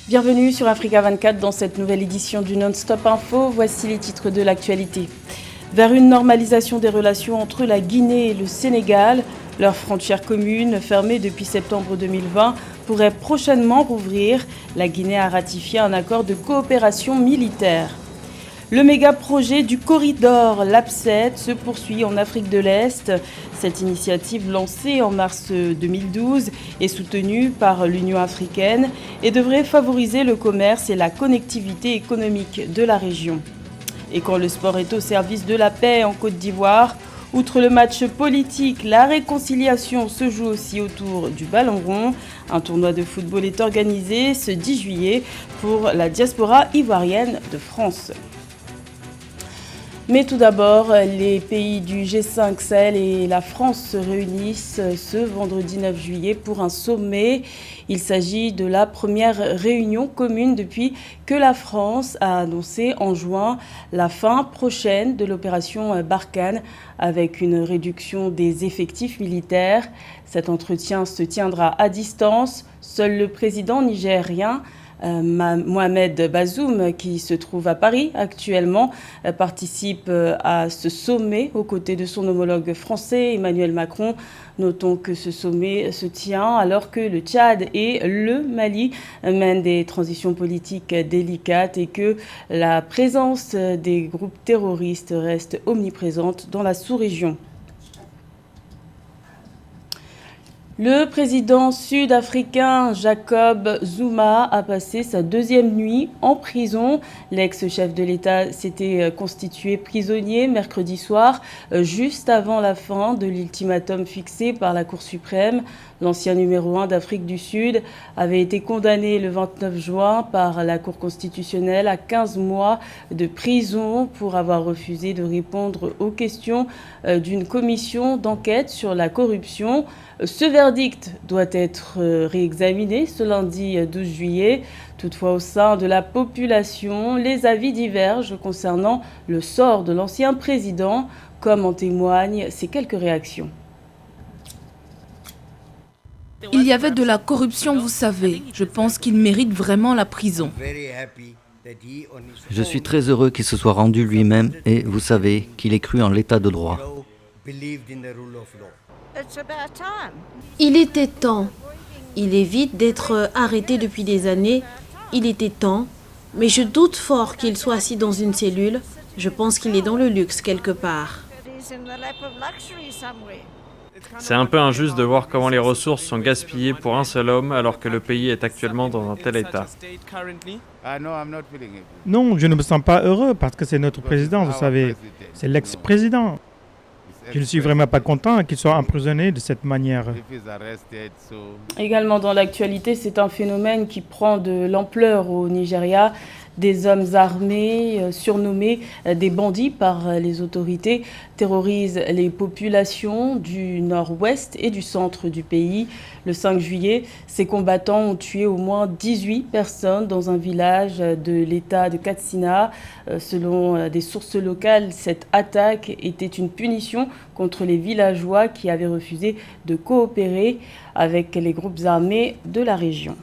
Bienvenue sur Africa 24 dans cette nouvelle édition du Non-Stop Info. Voici les titres de l'actualité. Vers une normalisation des relations entre la Guinée et le Sénégal, leur frontière commune, fermée depuis septembre 2020, pourrait prochainement rouvrir. La Guinée a ratifié un accord de coopération militaire. Le méga-projet du corridor LAPSET se poursuit en Afrique de l'Est. Cette initiative lancée en mars 2012 est soutenue par l'Union africaine et devrait favoriser le commerce et la connectivité économique de la région. Et quand le sport est au service de la paix en Côte d'Ivoire, outre le match politique, la réconciliation se joue aussi autour du ballon rond. Un tournoi de football est organisé ce 10 juillet pour la diaspora ivoirienne de France. Mais tout d'abord, les pays du G5 Sahel et la France se réunissent ce vendredi 9 juillet pour un sommet. Il s'agit de la première réunion commune depuis que la France a annoncé en juin la fin prochaine de l'opération Barkhane avec une réduction des effectifs militaires. Cet entretien se tiendra à distance. Seul le président nigérien Mohamed Bazoum, qui se trouve à Paris actuellement, participe à ce sommet aux côtés de son homologue français Emmanuel Macron. Notons que ce sommet se tient alors que le Tchad et le Mali mènent des transitions politiques délicates et que la présence des groupes terroristes reste omniprésente dans la sous-région. Le président sud-africain Jacob Zuma a passé sa deuxième nuit en prison. L'ex-chef de l'État s'était constitué prisonnier mercredi soir, juste avant la fin de l'ultimatum fixé par la Cour suprême. L'ancien numéro 1 d'Afrique du Sud avait été condamné le 29 juin par la Cour constitutionnelle à 15 mois de prison pour avoir refusé de répondre aux questions d'une commission d'enquête sur la corruption. Ce verdict doit être réexaminé ce lundi 12 juillet. Toutefois, au sein de la population, les avis divergent concernant le sort de l'ancien président, comme en témoignent ces quelques réactions. Il y avait de la corruption, vous savez. Je pense qu'il mérite vraiment la prison. Je suis très heureux qu'il se soit rendu lui-même et, vous savez, qu'il ait cru en l'état de droit. Il était temps. Il évite d'être arrêté depuis des années. Il était temps. Mais je doute fort qu'il soit assis dans une cellule. Je pense qu'il est dans le luxe quelque part. C'est un peu injuste de voir comment les ressources sont gaspillées pour un seul homme alors que le pays est actuellement dans un tel état. Non, je ne me sens pas heureux parce que c'est notre président, vous savez. C'est l'ex-président. Je ne suis vraiment pas content qu'il soit emprisonné de cette manière. Également dans l'actualité, c'est un phénomène qui prend de l'ampleur au Nigeria. Des hommes armés, surnommés des bandits par les autorités, terrorisent les populations du nord-ouest et du centre du pays. Le 5 juillet, ces combattants ont tué au moins 18 personnes dans un village de l'État de Katsina. Selon des sources locales, cette attaque était une punition contre les villageois qui avaient refusé de coopérer avec les groupes armés de la région.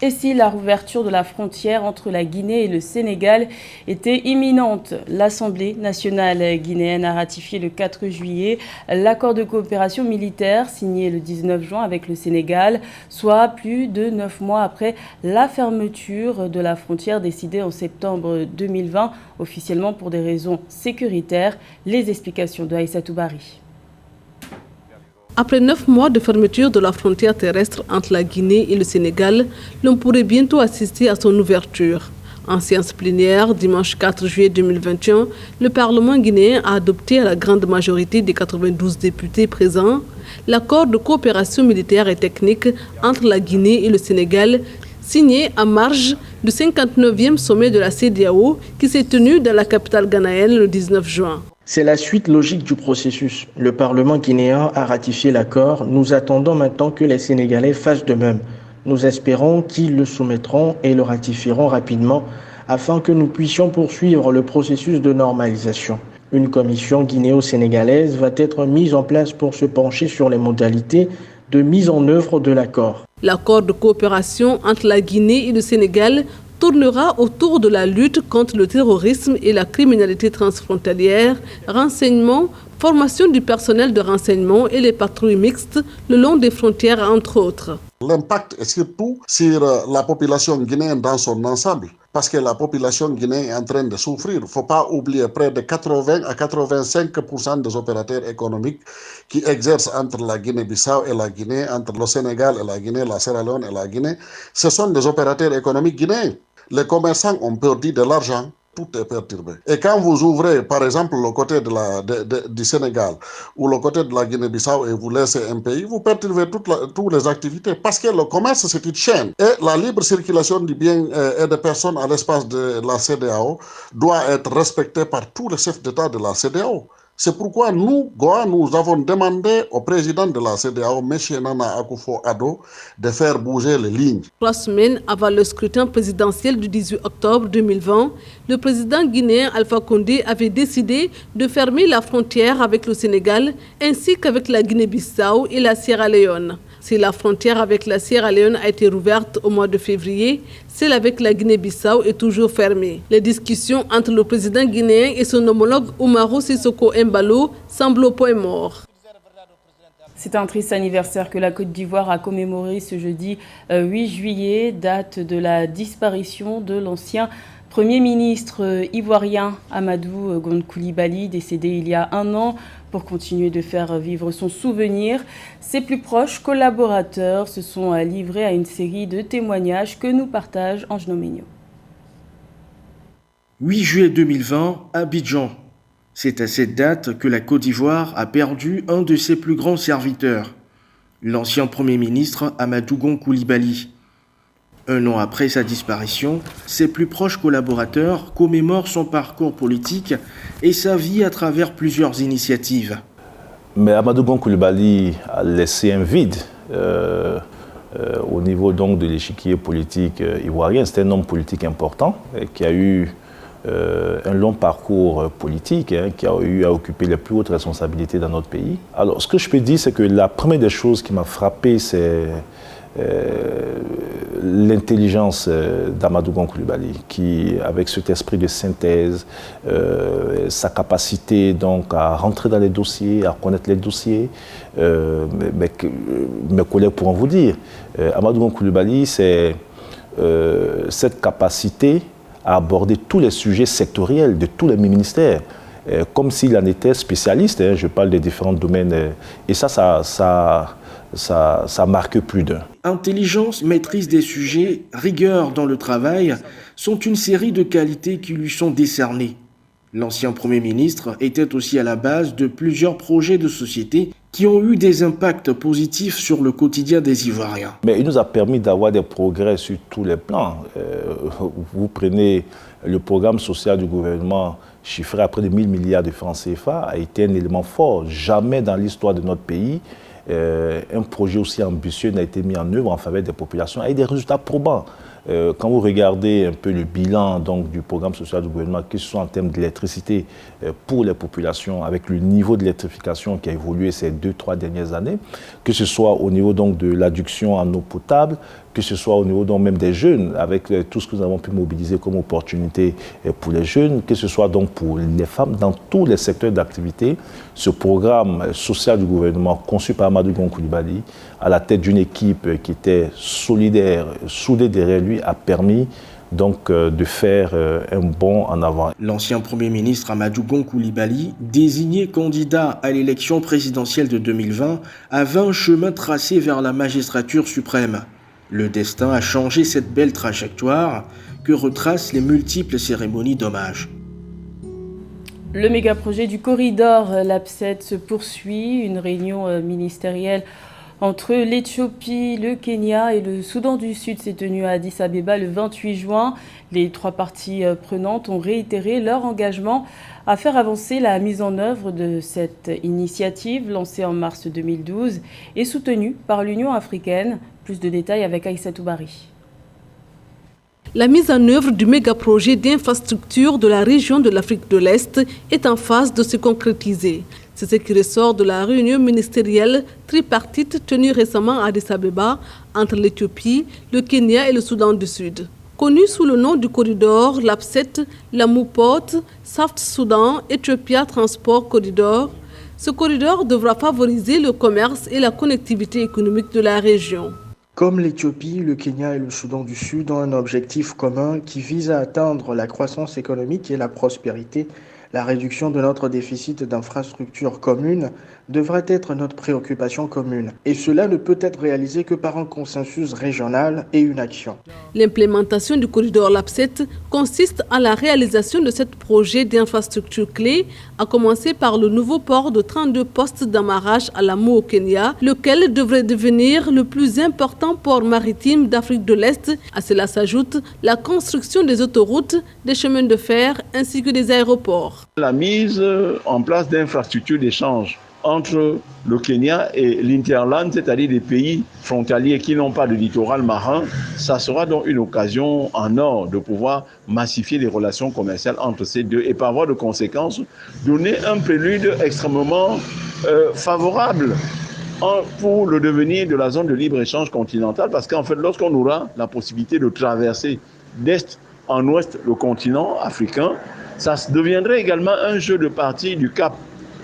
Et si la rouverture de la frontière entre la Guinée et le Sénégal était imminente, l'Assemblée nationale guinéenne a ratifié le 4 juillet l'accord de coopération militaire signé le 19 juin avec le Sénégal, soit plus de 9 mois après la fermeture de la frontière décidée en septembre 2020, officiellement pour des raisons sécuritaires. Les explications de Aïssatou Bari. Après 9 mois de fermeture de la frontière terrestre entre la Guinée et le Sénégal, l'on pourrait bientôt assister à son ouverture. En séance plénière, dimanche 4 juillet 2021, le Parlement guinéen a adopté à la grande majorité des 92 députés présents l'accord de coopération militaire et technique entre la Guinée et le Sénégal, signé en marge du 59e sommet de la CEDEAO qui s'est tenu dans la capitale ghanéenne le 19 juin. C'est la suite logique du processus. Le Parlement guinéen a ratifié l'accord. Nous attendons maintenant que les Sénégalais fassent de même. Nous espérons qu'ils le soumettront et le ratifieront rapidement afin que nous puissions poursuivre le processus de normalisation. Une commission guinéo-sénégalaise va être mise en place pour se pencher sur les modalités de mise en œuvre de l'accord. L'accord de coopération entre la Guinée et le Sénégal tournera autour de la lutte contre le terrorisme et la criminalité transfrontalière, renseignement, formation du personnel de renseignement et les patrouilles mixtes le long des frontières, entre autres. L'impact est surtout sur la population guinéenne dans son ensemble, parce que la population guinéenne est en train de souffrir. Il ne faut pas oublier près de 80 à 85% des opérateurs économiques qui exercent entre la Guinée-Bissau et la Guinée, entre le Sénégal et la Guinée, la Sierra Leone et la Guinée. Ce sont des opérateurs économiques guinéens. Les commerçants ont perdu de l'argent. Tout est perturbé. Et quand vous ouvrez, par exemple, le côté du Sénégal ou le côté de la Guinée-Bissau et vous laissez un pays, vous perturbez toutes les activités. Parce que le commerce, c'est une chaîne. Et la libre circulation du bien et des personnes à l'espace de la CEDEAO doit être respectée par tous les chefs d'État de la CEDEAO. C'est pourquoi nous, Goa, nous avons demandé au président de la CEDEAO, M. Nana Akufo-Addo, de faire bouger les lignes. 3 semaines avant le scrutin présidentiel du 18 octobre 2020, le président guinéen Alpha Condé avait décidé de fermer la frontière avec le Sénégal ainsi qu'avec la Guinée-Bissau et la Sierra Leone. Si la frontière avec la Sierra Leone a été rouverte au mois de février, celle avec la Guinée-Bissau est toujours fermée. Les discussions entre le président guinéen et son homologue Umaru Sissoko Embalo semblent au point mort. C'est un triste anniversaire que la Côte d'Ivoire a commémoré ce jeudi 8 juillet, date de la disparition de l'ancien Premier ministre ivoirien Amadou Gon Coulibaly, décédé il y a 1 an. Pour continuer de faire vivre son souvenir, ses plus proches collaborateurs se sont livrés à une série de témoignages que nous partage Angelo Megno. 8 juillet 2020, Abidjan. C'est à cette date que la Côte d'Ivoire a perdu un de ses plus grands serviteurs, l'ancien Premier ministre Amadou Gon Coulibaly. 1 an après sa disparition, ses plus proches collaborateurs commémorent son parcours politique et sa vie à travers plusieurs initiatives. Mais Amadou Gon Coulibaly a laissé un vide au niveau donc de l'échiquier politique ivoirien. C'était un homme politique important qui a eu un long parcours politique, qui a eu à occuper les plus hautes responsabilités dans notre pays. Alors, ce que je peux dire, c'est que la première des choses qui m'a frappé, c'est l'intelligence d'Amadou Gon Coulibaly, qui, avec cet esprit de synthèse, sa capacité donc à rentrer dans les dossiers, à connaître les dossiers, mes collègues pourront vous dire, Amadou Gon Coulibaly, c'est cette capacité à aborder tous les sujets sectoriels de tous les ministères, comme s'il en était spécialiste. Je parle des différents domaines, et ça marque plus d'un. Intelligence, maîtrise des sujets, rigueur dans le travail sont une série de qualités qui lui sont décernées. L'ancien Premier ministre était aussi à la base de plusieurs projets de société qui ont eu des impacts positifs sur le quotidien des Ivoiriens. Mais il nous a permis d'avoir des progrès sur tous les plans. Vous prenez le programme social du gouvernement chiffré à près de 1000 milliards de francs CFA, a été un élément fort. Jamais dans l'histoire de notre pays, un projet aussi ambitieux n'a été mis en œuvre en faveur des populations avec des résultats probants. Quand vous regardez un peu le bilan donc, du programme social du gouvernement, que ce soit en termes d'électricité pour les populations, avec le niveau d'électrification qui a évolué ces 2-3 dernières années, que ce soit au niveau donc, de l'adduction en eau potable, que ce soit au niveau donc, même des jeunes, avec tout ce que nous avons pu mobiliser comme opportunité pour les jeunes, que ce soit donc pour les femmes, dans tous les secteurs d'activité, ce programme social du gouvernement conçu par Amadou Gon Coulibaly, à la tête d'une équipe qui était solidaire, soudée derrière lui, a permis donc de faire un bond en avant. L'ancien Premier ministre Amadou Gon Coulibaly, désigné candidat à l'élection présidentielle de 2020, avait un chemin tracé vers la magistrature suprême. Le destin a changé cette belle trajectoire que retracent les multiples cérémonies d'hommage. Le méga-projet du corridor Lapset se poursuit. Une réunion ministérielle entre l'Éthiopie, le Kenya et le Soudan du Sud s'est tenue à Addis Abeba le 28 juin. Les 3 parties prenantes ont réitéré leur engagement à faire avancer la mise en œuvre de cette initiative lancée en mars 2012 et soutenue par l'Union africaine. Plus de détails avec Aïssatou Bari. La mise en œuvre du méga-projet d'infrastructure de la région de l'Afrique de l'Est est en phase de se concrétiser. C'est ce qui ressort de la réunion ministérielle tripartite tenue récemment à Addis Abeba entre l'Éthiopie, le Kenya et le Soudan du Sud. Connu sous le nom du corridor LAPSET, Lamu-Port, South Soudan, Ethiopia Transport Corridor, ce corridor devra favoriser le commerce et la connectivité économique de la région. Comme l'Éthiopie, le Kenya et le Soudan du Sud ont un objectif commun qui vise à atteindre la croissance économique et la prospérité, la réduction de notre déficit d'infrastructures communes devrait être notre préoccupation commune. Et cela ne peut être réalisé que par un consensus régional et une action. L'implémentation du corridor LAPSET consiste à la réalisation de ce projet d'infrastructure clé, à commencer par le nouveau port de 32 postes d'amarrage à Lamu au Kenya, lequel devrait devenir le plus important port maritime d'Afrique de l'Est. À cela s'ajoute la construction des autoroutes, des chemins de fer ainsi que des aéroports. La mise en place d'infrastructures d'échange entre le Kenya et l'Interland, c'est-à-dire des pays frontaliers qui n'ont pas de littoral marin, ça sera donc une occasion en or de pouvoir massifier les relations commerciales entre ces deux et par voie de conséquence donner un prélude extrêmement favorable pour le devenir de la zone de libre-échange continentale, parce qu'en fait, lorsqu'on aura la possibilité de traverser d'est en ouest le continent africain, ça deviendrait également un jeu de partie du Cap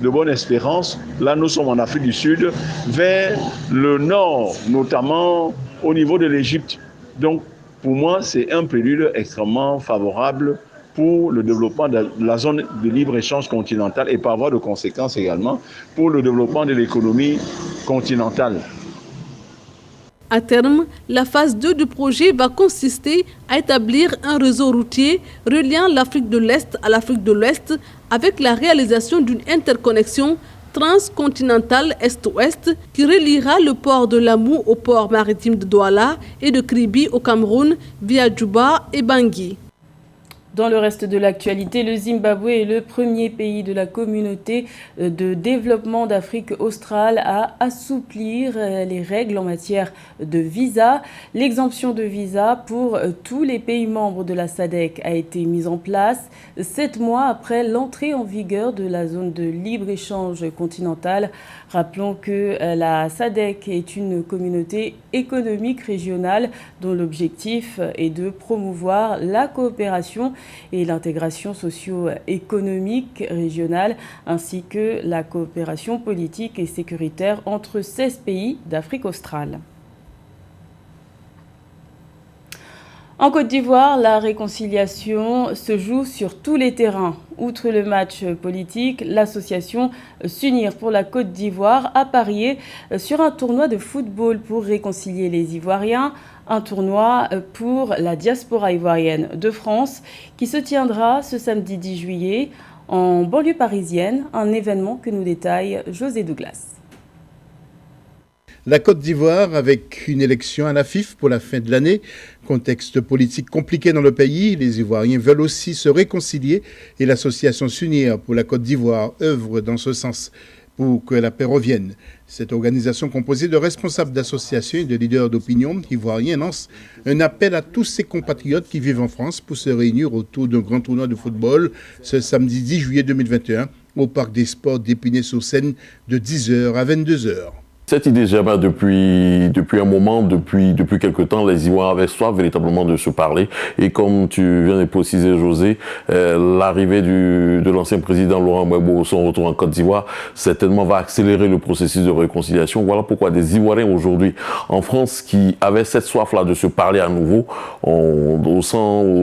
de Bonne-Espérance. Là, nous sommes en Afrique du Sud, vers le nord, notamment au niveau de l'Égypte. Donc, pour moi, c'est un prélude extrêmement favorable pour le développement de la zone de libre-échange continentale et par voie de conséquence également pour le développement de l'économie continentale. À terme, la phase 2 du projet va consister à établir un réseau routier reliant l'Afrique de l'Est à l'Afrique de l'Ouest avec la réalisation d'une interconnexion transcontinentale Est-Ouest qui reliera le port de Lamu au port maritime de Douala et de Kribi au Cameroun via Djouba et Bangui. Dans le reste de l'actualité, le Zimbabwe est le premier pays de la communauté de développement d'Afrique australe à assouplir les règles en matière de visa. L'exemption de visa pour tous les pays membres de la SADC a été mise en place 7 mois après l'entrée en vigueur de la zone de libre-échange continentale. Rappelons que la SADC est une communauté économique régionale dont l'objectif est de promouvoir la coopération et l'intégration socio-économique régionale, ainsi que la coopération politique et sécuritaire entre 16 pays d'Afrique australe. En Côte d'Ivoire, la réconciliation se joue sur tous les terrains. Outre le match politique, l'association S'unir pour la Côte d'Ivoire a parié sur un tournoi de football pour réconcilier les Ivoiriens, un tournoi pour la diaspora ivoirienne de France qui se tiendra ce samedi 10 juillet en banlieue parisienne, un événement que nous détaille José Douglas. La Côte d'Ivoire, avec une élection à la FIF pour la fin de l'année, contexte politique compliqué dans le pays, les Ivoiriens veulent aussi se réconcilier et l'association S'unir pour la Côte d'Ivoire œuvre dans ce sens pour que la paix revienne. Cette organisation composée de responsables d'associations et de leaders d'opinion ivoiriens lance un appel à tous ses compatriotes qui vivent en France pour se réunir autour d'un grand tournoi de football ce samedi 10 juillet 2021 au Parc des Sports d'Épinay-sur-Seine de 10h à 22h. Cette idée germa depuis un moment, depuis quelque temps, les Ivoiriens avaient soif véritablement de se parler. Et comme tu viens de préciser, José, l'arrivée de l'ancien président Laurent Gbagbo, son retour en Côte d'Ivoire, certainement va accélérer le processus de réconciliation. Voilà pourquoi des Ivoiriens aujourd'hui en France qui avaient cette soif-là de se parler à nouveau, au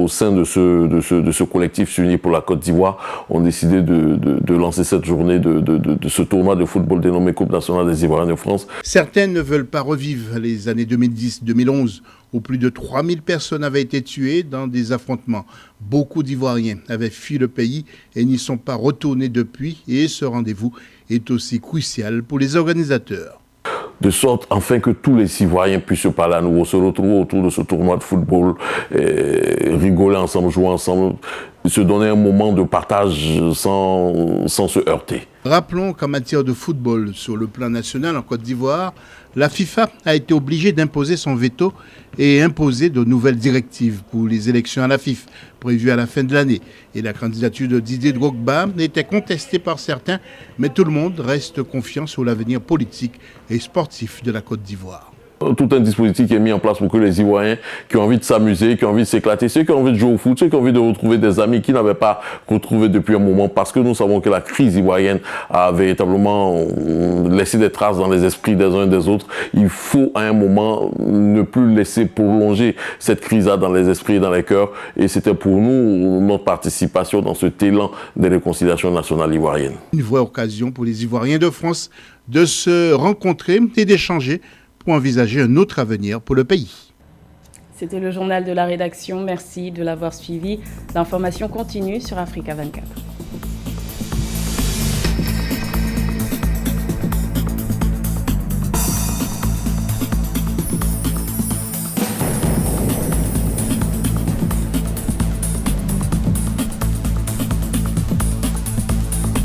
sein de ce collectif S'unir pour la Côte d'Ivoire, ont décidé de lancer cette journée de ce tournoi de football dénommé Coupe nationale des Ivoiriens de France. Certains ne veulent pas revivre les années 2010-2011 où plus de 3000 personnes avaient été tuées dans des affrontements. Beaucoup d'Ivoiriens avaient fui le pays et n'y sont pas retournés depuis et ce rendez-vous est aussi crucial pour les organisateurs. De sorte enfin que tous les Ivoiriens puissent se parler à nouveau, se retrouver autour de ce tournoi de football, rigoler ensemble, jouer ensemble, se donner un moment de partage sans se heurter. Rappelons qu'en matière de football, sur le plan national en Côte d'Ivoire, la FIFA a été obligée d'imposer son veto et imposer de nouvelles directives pour les élections à la FIFA prévues à la fin de l'année. Et la candidature de Didier Drogba était contestée par certains, mais tout le monde reste confiant sur l'avenir politique et sportif de la Côte d'Ivoire. Tout un dispositif qui est mis en place pour que les Ivoiriens qui ont envie de s'amuser, qui ont envie de s'éclater, ceux qui ont envie de jouer au foot, ceux qui ont envie de retrouver des amis qu'ils n'avaient pas retrouvés depuis un moment, parce que nous savons que la crise ivoirienne a véritablement laissé des traces dans les esprits des uns et des autres. Il faut à un moment ne plus laisser prolonger cette crise-là dans les esprits et dans les cœurs. Et c'était pour nous notre participation dans cet élan de réconciliation nationale ivoirienne. Une vraie occasion pour les Ivoiriens de France de se rencontrer et d'échanger pour envisager un autre avenir pour le pays. C'était le journal de la rédaction. Merci de l'avoir suivi. L'information continue sur Africa 24.